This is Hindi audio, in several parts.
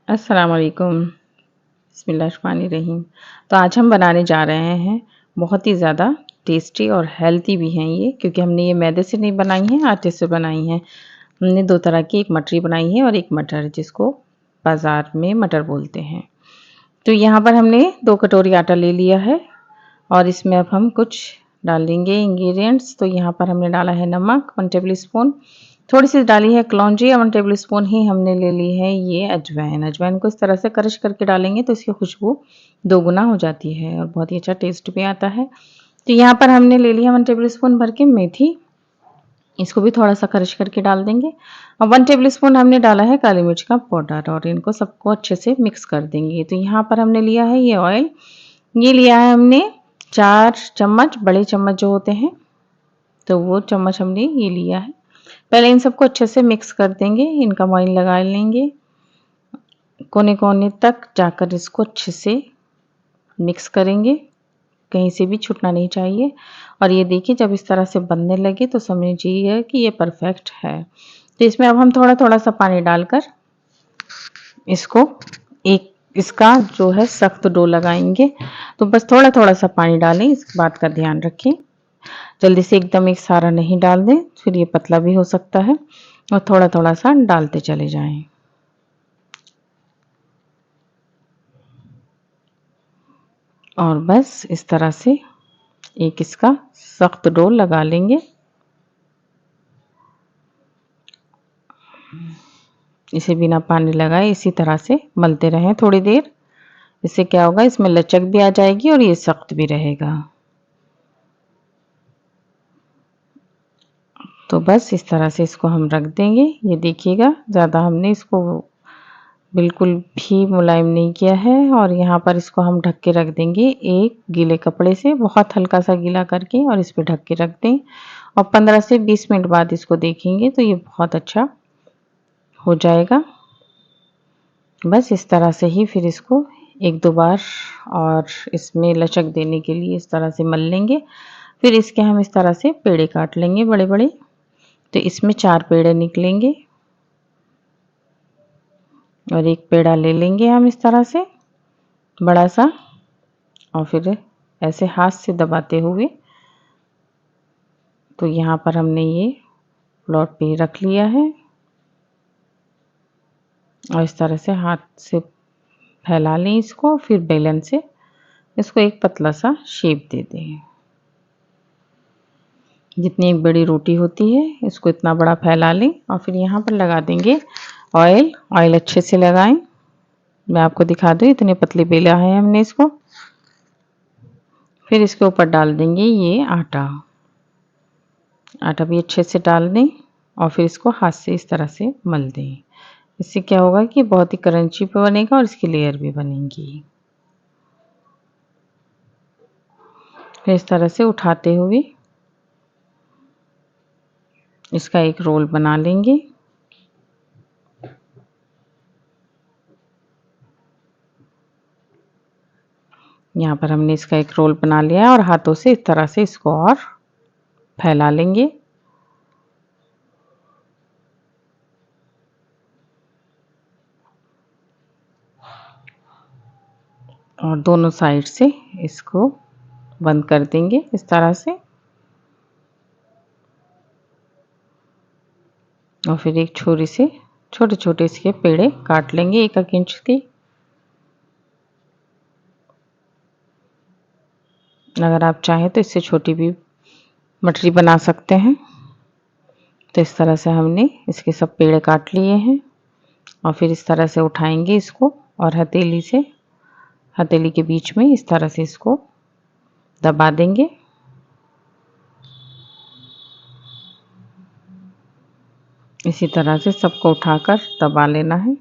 अस्सलाम वालेकुम। बिस्मिल्लाहिर्रहमानिर्रहीम। तो आज हम बनाने जा रहे हैं बहुत ही ज़्यादा टेस्टी और हेल्दी भी हैं ये, क्योंकि हमने ये मैदे से नहीं बनाई हैं, आटे से बनाई हैं। हमने 2 तरह की, एक मटरी बनाई है और एक मटर, जिसको बाज़ार में मटर बोलते हैं। तो यहाँ पर हमने 2 कटोरी आटा ले लिया है और इसमें अब हम कुछ डालेंगे इंग्रेडिएंट्स। तो यहाँ पर हमने डाला है नमक 1 टेबल स्पून, थोड़ी सी डाली है कलौंजी, 1 टेबल स्पून ही हमने ले ली है ये अजवाइन। अजवाइन को इस तरह से क्रश करके डालेंगे तो इसकी खुशबू दोगुना हो जाती है और बहुत ही अच्छा टेस्ट भी आता है। तो यहाँ पर हमने ले लिया 1 टेबल स्पून भर के मेथी, इसको भी थोड़ा सा क्रश करके डाल देंगे। और 1 टेबल स्पून हमने डाला है काली मिर्च का पाउडर और इनको सबको अच्छे से मिक्स कर देंगे। तो यहाँ पर हमने लिया है ये ऑयल, ये लिया है हमने 4 चम्मच, बड़े चम्मच जो होते हैं, तो वो चम्मच हमने ये लिया है। पहले इन सबको अच्छे से मिक्स कर देंगे, इनका मोइन लगा लेंगे, कोने-कोने तक जाकर इसको अच्छे से मिक्स करेंगे, कहीं से भी छूटना नहीं चाहिए। और ये देखिए जब इस तरह से बनने लगे तो समझिए कि ये परफेक्ट है। तो इसमें अब हम थोड़ा-थोड़ा सा पानी डालकर इसको एक इसका जो है सख्त डो लगाएंगे। तो बस थोड़ा-थोड़ा सा पानी डालें, इस बात का ध्यान रखें। जल्दी से एकदम एक सारा नहीं डाल दें, फिर ये पतला भी हो सकता है, और थोड़ा-थोड़ा सा डालते चले जाएं। और बस इस तरह से एक इसका सख्त डो लगा लेंगे। इसे बिना पानी लगाए इसी तरह से मलते रहें थोड़ी देर। इससे क्या होगा, इसमें लचक भी आ जाएगी और ये सख्त भी रहेगा। तो बस इस तरह से इसको हम रख देंगे। ये देखिएगा ज़्यादा हमने इसको बिल्कुल भी मुलायम नहीं किया है और यहाँ पर इसको हम ढक के रख देंगे एक गीले कपड़े से, बहुत हल्का सा गीला करके, और इस पे ढक के रख दें। और 15 से 20 मिनट बाद इसको देखेंगे तो ये बहुत अच्छा हो जाएगा। बस इस तरह से ही फिर इसको 1-2 बार और इसमें लचक देने के लिए इस तरह से मल लेंगे। फिर इसके हम इस तरह से पेड़े काट लेंगे बड़े-बड़े। तो इसमें 4 पेड़े निकलेंगे और एक पेड़ा ले लेंगे हम इस तरह से बड़ा सा, और फिर ऐसे हाथ से दबाते हुए, तो यहाँ पर हमने ये प्लॉट पे रख लिया है और इस तरह से हाथ से फैला लें इसको, फिर बेलन से इसको एक पतला सा शेप दे दें। जितनी एक बड़ी रोटी होती है इसको इतना बड़ा फैला लें और फिर यहाँ पर लगा देंगे ऑयल। ऑयल अच्छे से लगाएं, मैं आपको दिखा दूँ, इतने पतले बेला है हमने इसको। फिर इसके ऊपर डाल देंगे ये आटा, आटा भी अच्छे से डाल दें और फिर इसको हाथ से इस तरह से मल दें। इससे क्या होगा कि बहुत ही क्रंची पे बनेगा और इसकी लेयर भी बनेगी। फिर इस तरह से उठाते हुए इसका एक रोल बना लेंगे। यहाँ पर हमने इसका एक रोल बना लिया है और हाथों से इस तरह से इसको और फैला लेंगे। और दोनों साइड से इसको बंद कर देंगे इस तरह से। और फिर एक छुरी से छोटे-छोटे इसके पेड़े काट लेंगे 1-1 इंच के। अगर आप चाहें तो इससे छोटी भी मटरी बना सकते हैं। तो इस तरह से हमने इसके सब पेड़े काट लिए हैं और फिर इस तरह से उठाएंगे इसको और हथेली से, हथेली के बीच में इस तरह से इसको दबा देंगे। इसी तरह से सबको उठाकर दबा लेना है।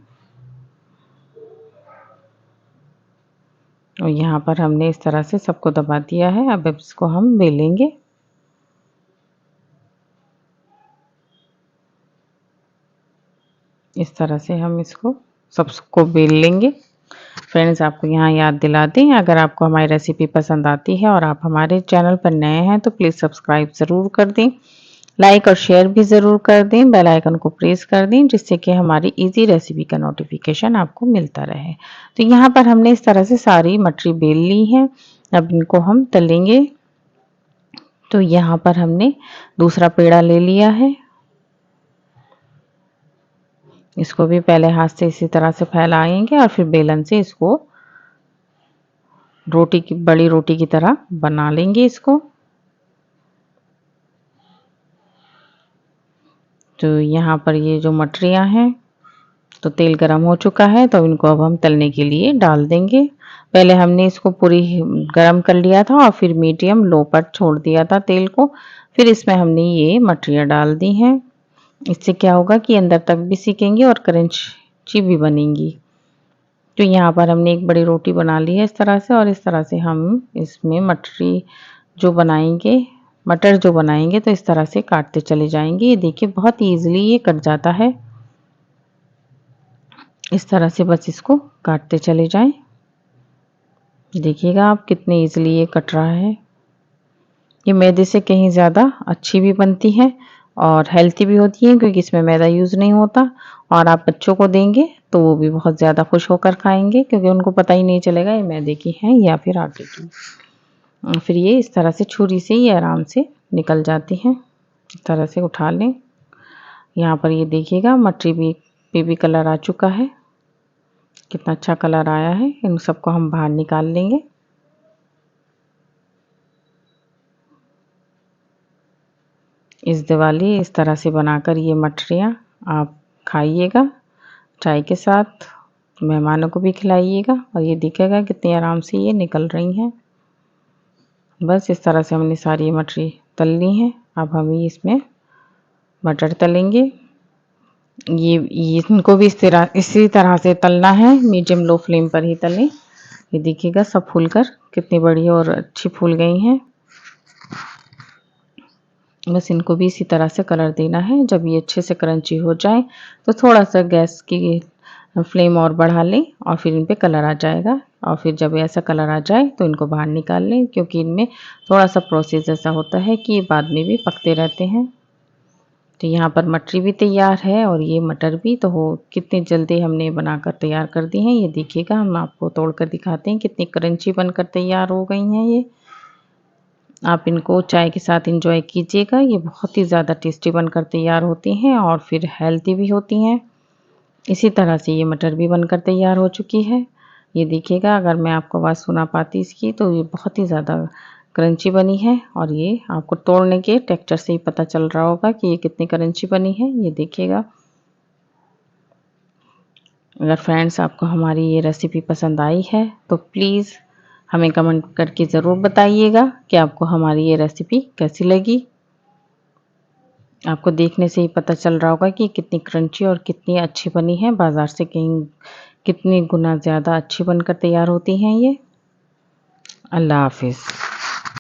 और यहाँ पर हमने इस तरह से सबको दबा दिया है। अब इसको हम बेलेंगे। इस तरह से हम इसको सबको बेल लेंगे। फ्रेंड्स, आपको यहाँ याद दिला दें, अगर आपको हमारी रेसिपी पसंद आती है और आप हमारे चैनल पर नए हैं तो प्लीज़ सब्सक्राइब ज़रूर कर दें। लाइक और शेयर भी ज़रूर कर दें, बेल आइकन को प्रेस कर दें जिससे कि हमारी इजी रेसिपी का नोटिफिकेशन आपको मिलता रहे। तो यहाँ पर हमने इस तरह से सारी मटरी बेल ली है। अब इनको हम तलेंगे। तो यहाँ पर हमने दूसरा पेड़ा ले लिया है। इसको भी पहले हाथ से इसी तरह से फैलाएंगे और फिर बेलन से इसको रोटी की बड़ी रोटी की तरह बना लेंगे इसको। तो यहाँ पर ये जो मटरियाँ हैं तो तेल गरम हो चुका है, तो इनको अब हम तलने के लिए डाल देंगे। पहले हमने इसको पूरी गरम कर लिया था और फिर मीडियम लो पर छोड़ दिया था तेल को। फिर इसमें हमने ये मटरियाँ डाल दी हैं। इससे क्या होगा कि अंदर तक भी सीखेंगी और क्रंची भी बनेंगी। तो यहाँ पर हमने एक बड़ी रोटी बना ली है इस तरह से, और इस तरह से हम इसमें मटर जो बनाएंगे तो इस तरह से काटते चले जाएंगे। ये देखिए बहुत ईजिली ये कट जाता है। इस तरह से बस इसको काटते चले जाएं। देखिएगा आप कितने ईजिली ये कट रहा है। ये मैदे से कहीं ज़्यादा अच्छी भी बनती है और हेल्थी भी होती है क्योंकि इसमें मैदा यूज़ नहीं होता। और आप बच्चों को देंगे तो वो भी बहुत ज़्यादा खुश होकर खाएंगे क्योंकि उनको पता ही नहीं चलेगा ये मैदे की है या फिर आटे की। फिर ये इस तरह से छुरी से ये आराम से निकल जाती हैं। इस तरह से उठा लें। यहाँ पर ये देखिएगा मटरी पे भी कलर आ चुका है। कितना अच्छा कलर आया है। इन सबको हम बाहर निकाल लेंगे। इस दिवाली इस तरह से बनाकर ये मटरियाँ आप खाइएगा चाय के साथ, मेहमानों को भी खिलाइएगा और ये दिखेगा कितनी आराम से ये निकल रही हैं। बस इस तरह से हमने सारी मटरी तल ली हैं। अब हम इसमें मटर तलेंगे। ये इनको भी इसी तरह से तलना है, मीडियम लो फ्लेम पर ही तलें। ये देखिएगा सब फूलकर कितनी बढ़िया और अच्छी फूल गई हैं। बस इनको भी इसी तरह से कलर देना है। जब ये अच्छे से क्रंची हो जाए तो थोड़ा सा गैस की फ्लेम और बढ़ा लें और फिर इन पे कलर आ जाएगा। और फिर जब ऐसा कलर आ जाए तो इनको बाहर निकाल लें क्योंकि इनमें थोड़ा सा प्रोसेस ऐसा होता है कि ये बाद में भी पकते रहते हैं। तो यहाँ पर मटरी भी तैयार है और ये मटर भी तो कितनी जल्दी हमने बनाकर तैयार कर दी हैं। ये देखिएगा हम आपको तोड़कर दिखाते हैं कितनी क्रंची बनकर तैयार हो गई हैं। ये आप इनको चाय के साथ एंजॉय कीजिएगा। ये बहुत ही ज़्यादा टेस्टी बनकर तैयार होती हैं और फिर हेल्दी भी होती हैं। इसी तरह से ये मटर भी बनकर तैयार हो चुकी है। ये देखिएगा अगर मैं आपको आवाज़ सुना पाती इसकी तो ये बहुत ही ज़्यादा क्रंची बनी है और ये आपको तोड़ने के टेक्सचर से ही पता चल रहा होगा कि ये कितनी क्रंची बनी है। ये देखिएगा। अगर फ्रेंड्स आपको हमारी ये रेसिपी पसंद आई है तो प्लीज़ हमें कमेंट करके ज़रूर बताइएगा कि आपको हमारी ये रेसिपी कैसी लगी। आपको देखने से ही पता चल रहा होगा कि कितनी क्रंची और कितनी अच्छी बनी है। बाज़ार से कहीं कितनी गुना ज़्यादा अच्छी बनकर तैयार होती हैं ये। अल्लाह हाफ़िज़।